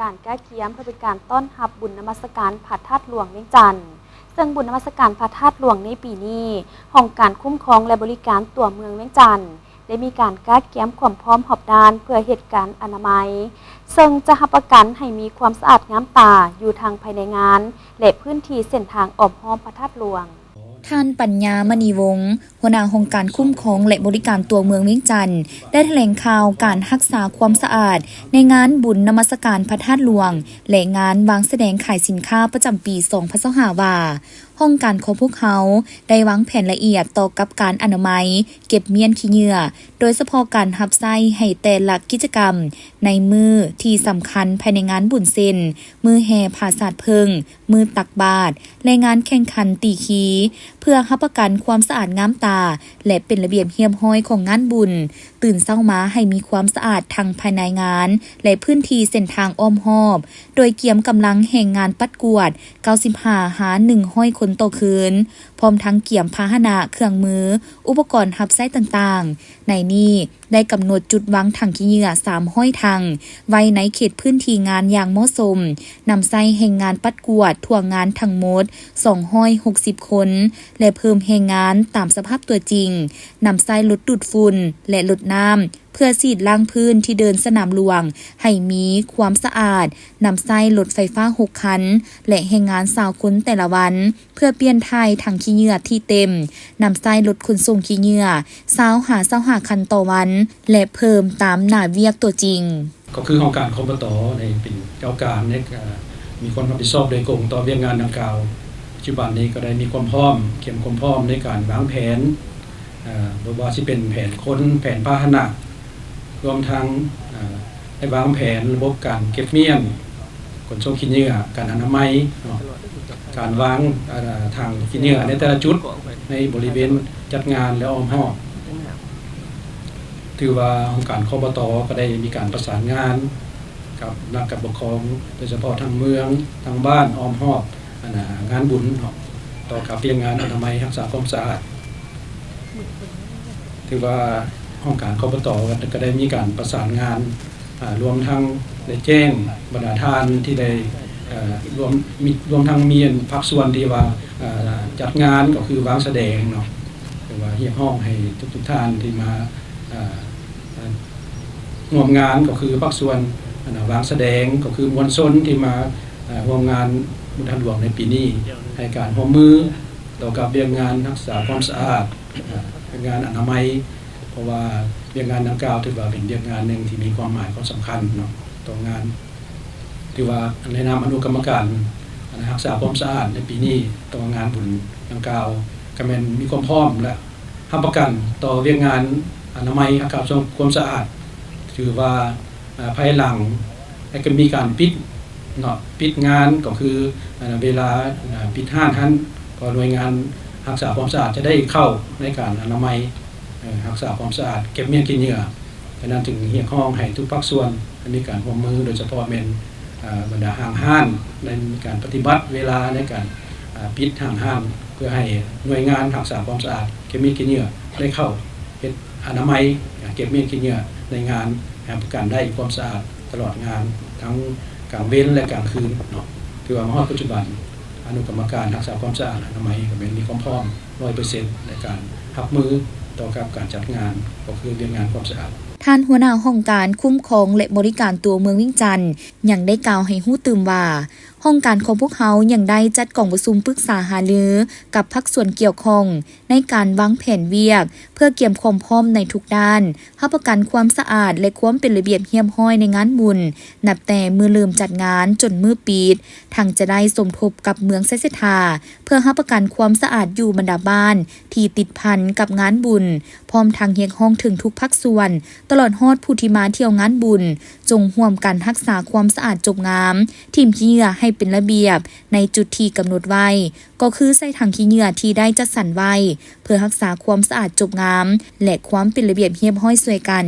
การแก้เคี้ยมเพื่อเป็นการต้อนรับบุญนมัสการพระธาตุหลวงเวียงจันทน์ซึ่งบุญนมัสการพระธาตุหลวงในปีนี้ห้องการคุ้มครองและบริการตัวเมืองเวียงจันทน์ได้มีการแก้เคี้ยมความพร้อมหอบด้านเพื่อเหตุการณ์อนามัยซึ่งจะรับประกันให้มีความสะอาดงามตาอยู่ทางภายในงานและพื้นที่เส้นทางอ้อมห้อมพระธาตุหลวงท่านปัญญามณีวงศ์หัวหน้าองค์การคุ้มครองและบริการตัวเมืองเวียงจันทน์ได้แถลงข่าวการรักษาความสะอาดในงานบุญนมัสการพระธาตุหลวงและงานวางแสดงขายสินค้าประจำปี2025ว่าห้องการของพวกเขาได้วางแผนละเอียดต่อกับการอนามัยเก็บเมียนขี้เหงื่อโดยเฉพาะการรับใช้ให้แต่ละกิจกรรมในมือที่สำคัญภายในงานบุญเซนมือแห่ผาสาดเพิงมือตักบาตรและงานแข่งขันตีขีเพื่อรับประกันความสะอาดงามตาและเป็นระเบียบเรียบร้อยของงานบุญตื่นเช้ามาให้มีความสะอาดทั้งภายในงานและพื้นที่เส้นทางอ้อมรอบโดยเกี่ยมกำลังแห่งงานปัดกวด95หา100คนต่อคืนพร้อมทั้งเกี่ยมพาหนะเครื่องมืออุปกรณ์รับใช้ต่างๆในนี้ได้กำหนดจุดวางถังขี้เหงื่อ300ถังไว้ในเขตพื้นที่งานอย่างเหมาะสมนำใช้แห่งงานปัดกวดทั่วงานทั้งหมด260คนและเพิ่มแห่งงานตามสภาพตัวจริงนำใช้ลดดูดฝุ่นและลดน้ำเพื่อฉีดล้างพื้นที่เดินสนามหลวงให้มีความสะอาดนำใช้รถไฟฟ้า6คันและแห่งงาน20คนแต่ละวันเพื่อเปลี่ยนถ่ายถังขี้เหงื่อที่เต็มนำใช้รถขนส่งขี้เหงื่อ25คันต่อวันและเพิ่มตามหน้าเวียกตัวจริงก็คือองค์การคบต.ในเป็นเจ้าการในมีความรับผิดชอบโดยกงต่อเรื่องงานดังกล่าวปัจจุบันนี้ก็ได้มีความพร้อมเข้มข้นพร้อมในการวางแผนบ่ว่าสิเป็นแผนคนแผนพาหนะรวมทั้งได้วางแผนระบบการเก็บเมียนขนส่งขี้เหงื่อการอนามัยการวางทางขี้เหงื่อในแต่ละจุดในบริเวณจัดงานและอ้อมรอบถือว่าองค์การคบต.ก็ได้มีการประสานงานกับนักการปกครองโดยเฉพาะทางเมืองทางบ้านอ้อมรอบงานบุญต่อกับเรื่องงานอนามัยรักษาความสะอาดถือว่าองค์การคบต.ก็ได้มีการประสานงานรวมทั้งได้แจ้งบรรดาท่านที่ได้รวมทั้งมีภาคส่วนที่ว่าจัดงานก็คือวางแสดงเนาะหรือว่าเรียกร้องให้ทุกท่านที่มาร่วมงานก็คือภาคส่วนวางแสดงก็คือมวลชนที่มาร่วมงานบุญทางหลวงในปีนี้ให้การร่วมมือต่อกับเรื่องงานรักษาความสะอาดงานอนามัยเพราะว่าเรื่องงานดังกล่าวถือว่าเป็นเรื่องงานหนึ่งที่มีความหมายความสำคัญเนาะต่องานถือว่าในนามอนุกรรมการรักษาความสะอาดในปีนี้ต่องานบุญดังกล่าวก็แม่นมีความพร้อมและรับประกันต่อเรื่องงานอนามัยอาการความสะอาดถือว่าภายหลังก็มีการปิดเนาะปิดงานก็คือเวลาปิดห้างนั้นพอหน่วยงานรักษาความสะอาดจะได้เข้าในการอนามัยรักษาความสะอาดเก็บเมียนขี้เหงื่อฉะนั้นถึงเรียกร้องให้ทุกภาคส่วนมีการร่วมมือโดยเฉพาะแม่นบรรดาห้างในการปฏิบัติเวลาในการปิดห้างเพื่อให้หน่วยงานรักษาความสะอาดเก็บเมียนขี้เหงื่อได้เข้าเฮ็ดอนามัยเก็บเมียนขี้เหงื่อในงานประกันได้ความสะอาดตลอดงานทั้งกลางเว้นและกลางคืนเนาะถือว่าปัจจุบันอนุกรรมการรักษาความสะอาดอนามัยก็เป็นมีความพร้อม 100% ในการรับมือต่อกับการจัดงานก็คือเรื่องงานความสะอาดท่านหัวหน้าห้องการคุ้มครองและบริการตัวเมืองเวียงจันทน์ยังได้กล่าวให้ฮู้ตื่มว่าห้องการของพวกเขายังได้จัดกล่องประชุมปรึกษาหารือกับภาคส่วนเกี่ยวข้องในการวางแผนเวียกเพื่อเกี่ยมความพร้อมในทุกด้านรับประกันความสะอาดและความเป็นระเบียบเรียบร้อยในงานบุญนับแต่มือเริ่มจัดงานจนมือปิดทั้งจะได้สมทบกับเมืองไซเสธาเพื่อรับประกันความสะอาดอยู่บรรดาบ้านที่ติดพันกับงานบุญพร้อมทางเรียกร้องถึงทุกภาคส่วนตลอดฮอดผู้ที่มาเที่ยวงานบุญจงร่วมกันรักษาความสะอาดจบงามทีมขี้เหงื่อให้เป็นระเบียบในจุดที่กำหนดไว้ก็คือใส่ถังขี้เหงื่อที่ได้จัดสรรไว้เพื่อรักษาความสะอาดจบงามและความเป็นระเบียบเรียบร้อยช่วยกัน